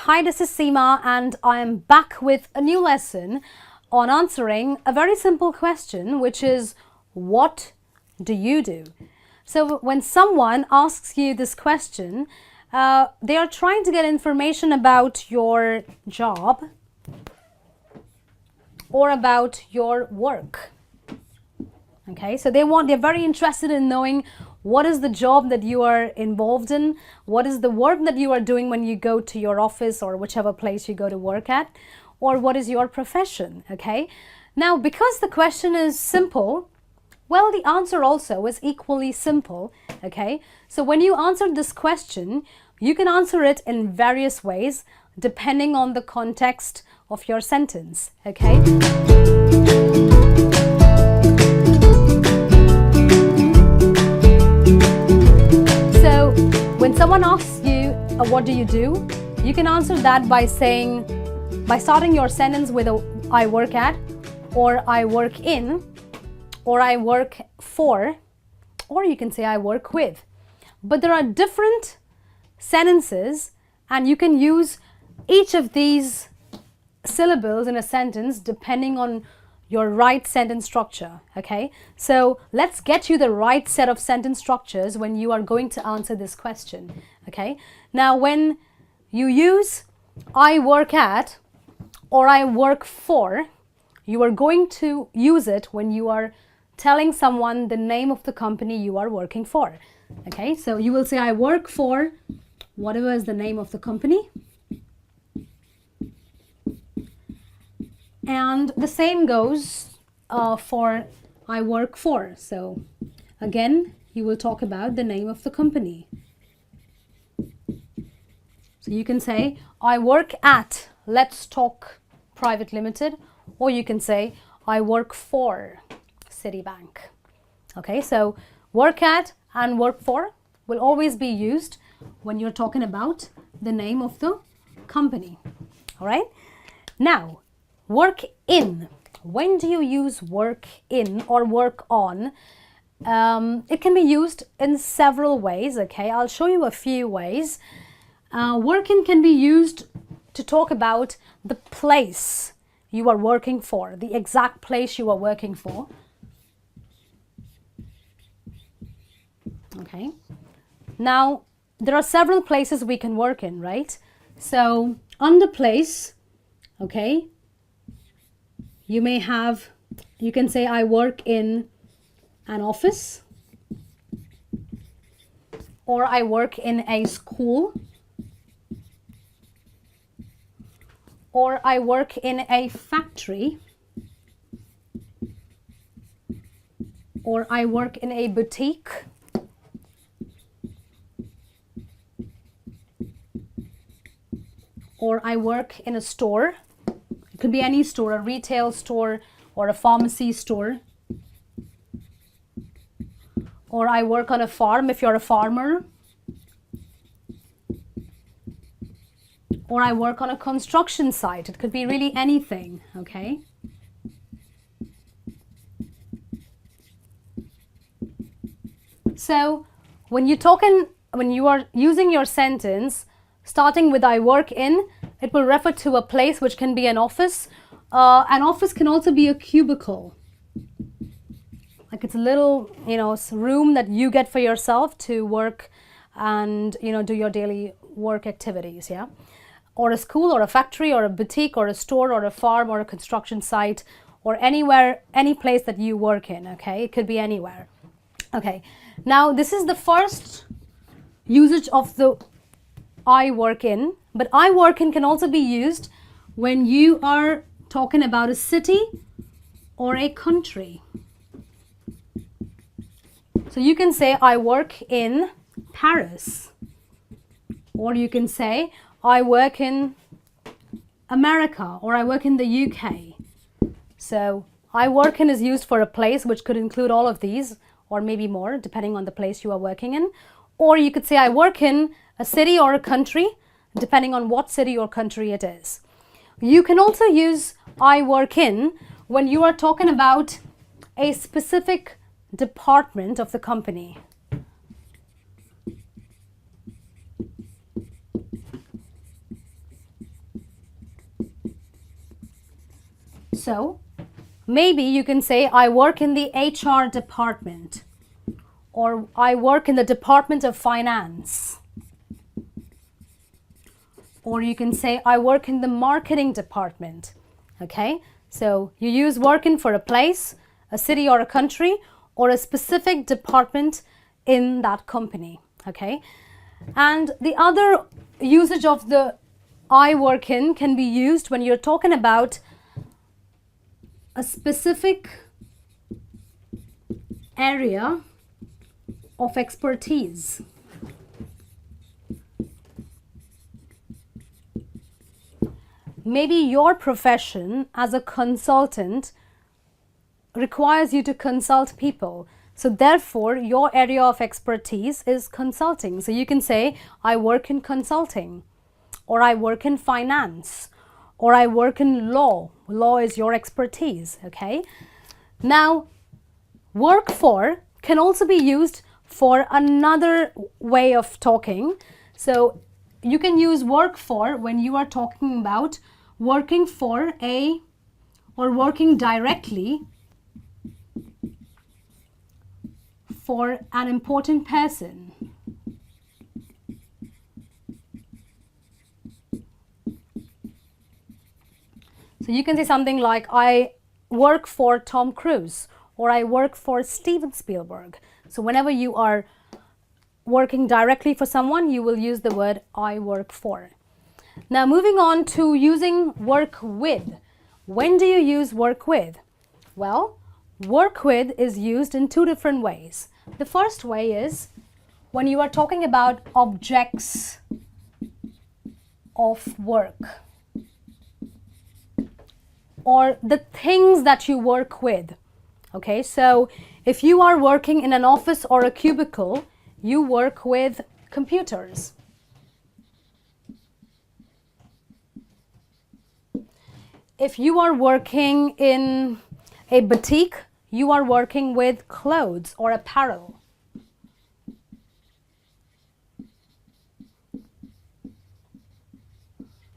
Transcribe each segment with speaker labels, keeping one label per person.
Speaker 1: Hi, this is Seema and I am back with a new lesson on answering a very simple question, which is, what do you do? So when someone asks you this question, they are trying to get information about your job or about your work. Okay, so they're very interested in knowing what is the job that you are involved in, what is the work that you are doing when you go to your office or whichever place you go to work at, or what is your profession, okay? Now, because the question is simple, well, the answer also is equally simple, okay? So when you answer this question, you can answer it in various ways depending on the context of your sentence, okay? When someone asks you, what do you do? You can answer that by starting your sentence with I work at, or I work in, or I work for, or you can say I work with. But there are different sentences and you can use each of these syllables in a sentence depending on your right sentence structure, okay? So let's get you the right set of sentence structures when you are going to answer this question, okay? Now, when you use I work at or I work for, you are going to use it when you are telling someone the name of the company you are working for, okay? So you will say I work for whatever is the name of the company. And the same goes for I work for. So again, you will talk about the name of the company. So you can say I work at Let's Talk Private Limited, or you can say I work for Citibank. Okay, so work at and work for will always be used when you're talking about the name of the company. All right, now work in. When do you use work in or work on? It can be used in several ways, okay? I'll show you a few ways. Work in can be used to talk about the place you are working for, the exact place you are working for. Okay. Now, there are several places we can work in, right? So, on the place, okay, you can say I work in an office, or I work in a school, or I work in a factory, or I work in a boutique, or I work in a store. It could be any store, a retail store or a pharmacy store. Or I work on a farm if you're a farmer. Or I work on a construction site. It could be really anything, okay? So when you are using your sentence, starting with I work in, it will refer to a place which can be an office. An office can also be a cubicle. Like it's a little, room that you get for yourself to work and, do your daily work activities, yeah? Or a school or a factory or a boutique or a store or a farm or a construction site or anywhere, any place that you work in, okay? It could be anywhere. Okay, now this is the first usage of the I work in, but I work in can also be used when you are talking about a city or a country. So you can say I work in Paris, or you can say I work in America, or I work in the UK. So I work in is used for a place, which could include all of these or maybe more depending on the place you are working in. Or you could say I work in a city or a country depending on what city or country it is. You can also use I work in when you are talking about a specific department of the company. So maybe you can say, I work in the HR department, or I work in the Department of Finance. Or you can say, I work in the marketing department. Okay, so you use work in for a place, a city or a country, or a specific department in that company. Okay, and the other usage of the I work in can be used when you're talking about a specific area of expertise. Maybe your profession as a consultant requires you to consult people. So therefore, your area of expertise is consulting. So you can say, I work in consulting, or I work in finance, or I work in law. Law is your expertise, okay? Now, work for can also be used for another way of talking. So you can use work for when you are talking about working for a, or working directly for an important person. So you can say something like, I work for Tom Cruise, or I work for Steven Spielberg. So whenever you are working directly for someone, you will use the word I work for. Now moving on to using work with. When do you use work with? Well, work with is used in two different ways. The first way is when you are talking about objects of work, or the things that you work with. Okay, so if you are working in an office or a cubicle, you work with computers. If you are working in a boutique, you are working with clothes or apparel.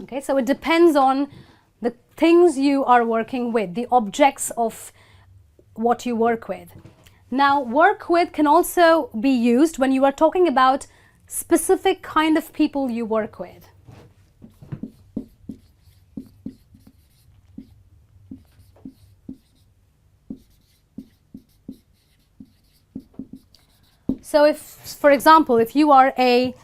Speaker 1: Okay, so it depends on the things you are working with, the objects of what you work with. Now, work with can also be used when you are talking about specific kind of people you work with. So if, for example, if you are a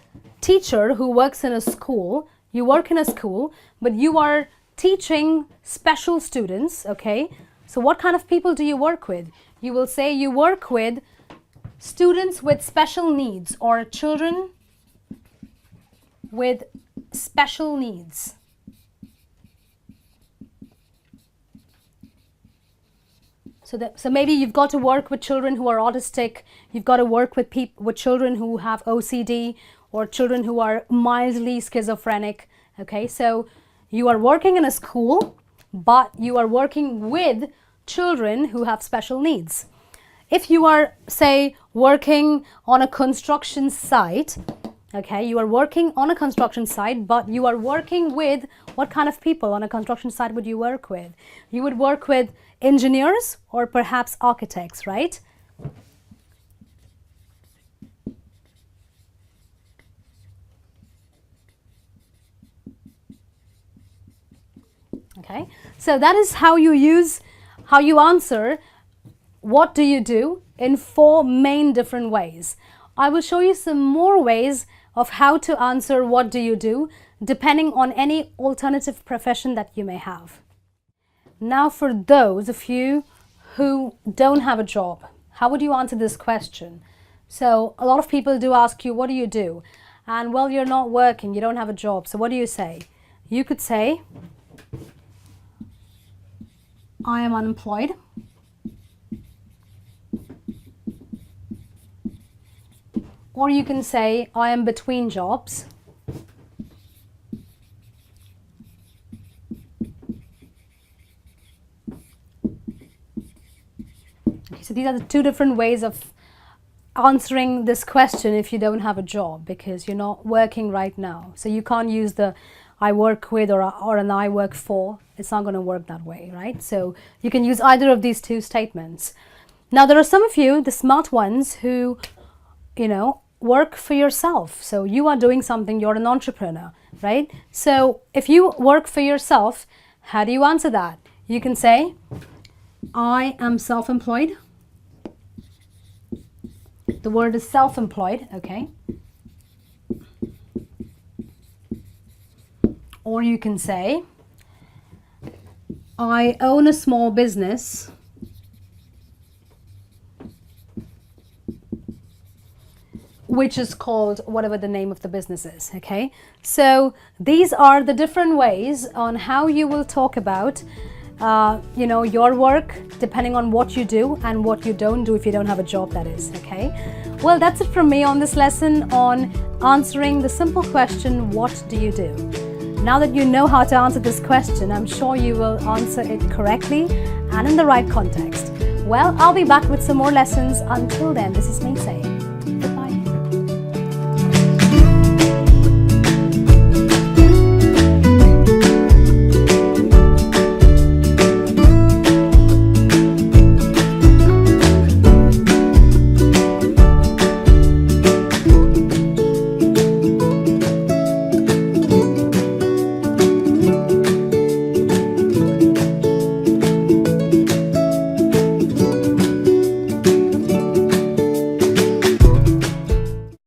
Speaker 1: teacher who works in a school, you work in a school, but you are teaching special students, okay? So what kind of people do you work with? You will say you work with students with special needs, or children with special needs. So maybe you've got to work with children who are autistic, you've got to work with children who have OCD, or children who are mildly schizophrenic, okay? So you are working in a school, but you are working with children who have special needs. If you are, say, working on a construction site, okay, you are working on a construction site, but you are working with what kind of people on a construction site would you work with? You would work with engineers or perhaps architects, right? Okay, so that is how you answer what do you do in 4 main different ways. I will show you some more ways of how to answer what do you do depending on any alternative profession that you may have. Now for those of you who don't have a job, how would you answer this question? So a lot of people do ask you, what do you do? And well, you're not working, you don't have a job, so what do you say? You could say, I am unemployed. Or you can say, I am between jobs. Okay, so these are the 2 different ways of answering this question if you don't have a job, because you're not working right now. So you can't use the I work with or an I work for. It's not going to work that way, right? So you can use either of these two statements. Now, there are some of you, the smart ones, who, work for yourself. So you are doing something, you're an entrepreneur, right? So if you work for yourself, how do you answer that? You can say, I am self-employed. The word is self-employed, okay? Or you can say, I own a small business. Which is called whatever the name of the business is, okay? So these are the different ways on how you will talk about your work, depending on what you do and what you don't do if you don't have a job, that is, okay? Well, that's it from me on this lesson on answering the simple question, what do you do? Now that you know how to answer this question, I'm sure you will answer it correctly and in the right context. Well, I'll be back with some more lessons. Until then, this is me saying